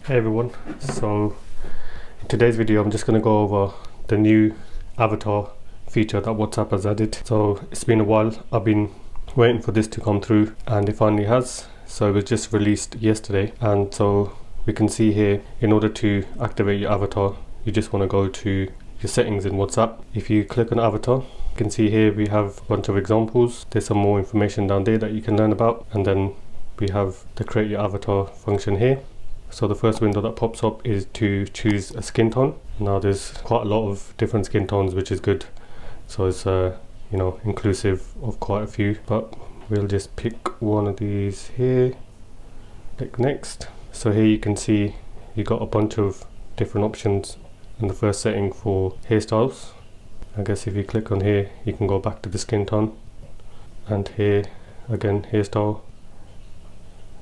Hey everyone, so in today's video I'm just going to go over the new avatar feature that WhatsApp has added. So it's been a while, I've been waiting for this to come through and it finally has. So it was just released yesterday, and so we can see here, in order to activate your avatar you just want to go to your settings in WhatsApp. If you click on avatar, you can see here we have a bunch of examples. There's some more information down there that you can learn about, and then we have the create your avatar function here. So the first window that pops up is to choose a skin tone. Now there's quite a lot of different skin tones, which is good. So it's inclusive of quite a few, but we'll just pick one of these here. Click next. So here you can see you got a bunch of different options in the first setting for hairstyles. I guess if you click on here you can go back to the skin tone, and here again hairstyle.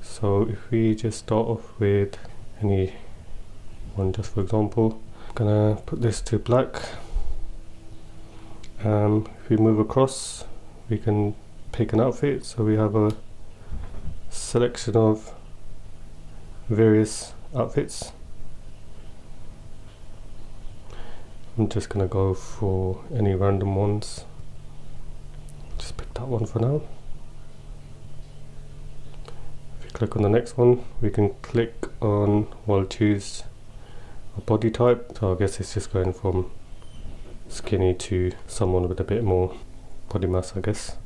So if we just start off with any one, just for example, I'm gonna put this to black. If we move across we can pick an outfit, so we have a selection of various outfits. I'm just gonna go for any random ones, just pick that one for now. Click on the next one, we can click on, choose a body type. So I guess it's just going from skinny to someone with a bit more body mass, I guess.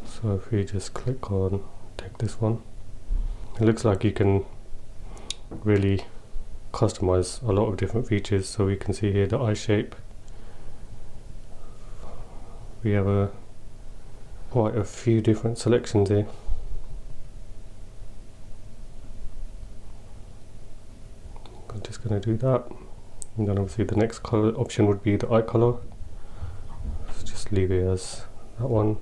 So if we just click on, take this one, it looks like you can really customize a lot of different features. So we can see here the eye shape. We have quite a few different selections here. I'm just going to do that, and then obviously the next color option would be the eye color. So just leave it as that one.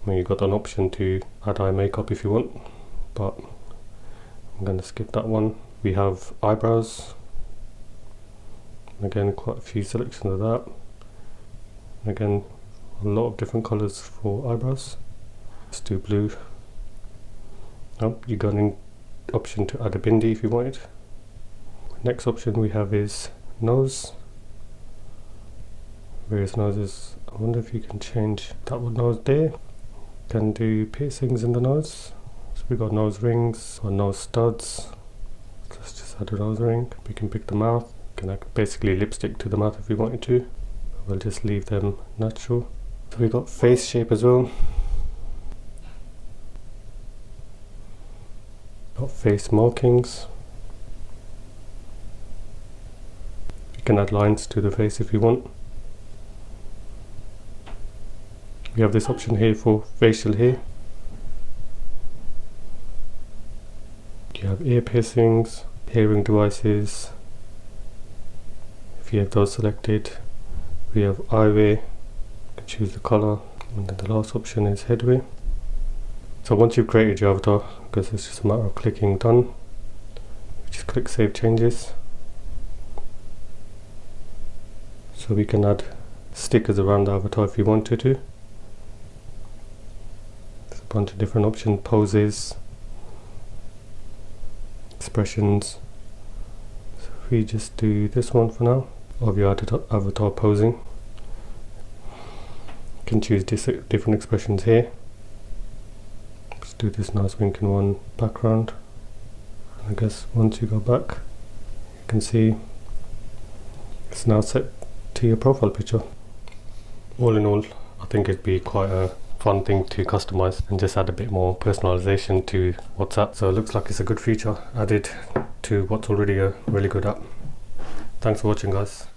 I mean, you've got an option to add eye makeup if you want, but I'm going to skip that one. We have eyebrows, again quite a few selections of that. Again, a lot of different colors for eyebrows. Let's do blue. You got an option to add a bindi if you want it. Next option we have is nose. Various noses. I wonder if you can change that one nose there. Can do piercings in the nose. So we got nose rings or nose studs. Let's just add a nose ring. We can pick the mouth. Can basically lipstick to the mouth if we wanted to. We'll just leave them natural. So we got face shape as well. Got face markings. You can add lines to the face if you want. We have this option here for facial hair. You have ear piercings, hearing devices. If you have those selected, we have eyewear. You can choose the color, and then the last option is headwear. So once you've created your avatar, because it's just a matter of clicking done, just click save changes. So we can add stickers around the avatar if you wanted to. There's a bunch of different options, poses, expressions. So if we just do this one for now, of your avatar posing, you can choose different expressions here. Let's do this nice winking one, background. And I guess once you go back, you can see it's now set to your profile picture. All in all, I think it'd be quite a fun thing to customize and just add a bit more personalization to WhatsApp. So it looks like it's a good feature added to what's already a really good app. Thanks for watching, guys.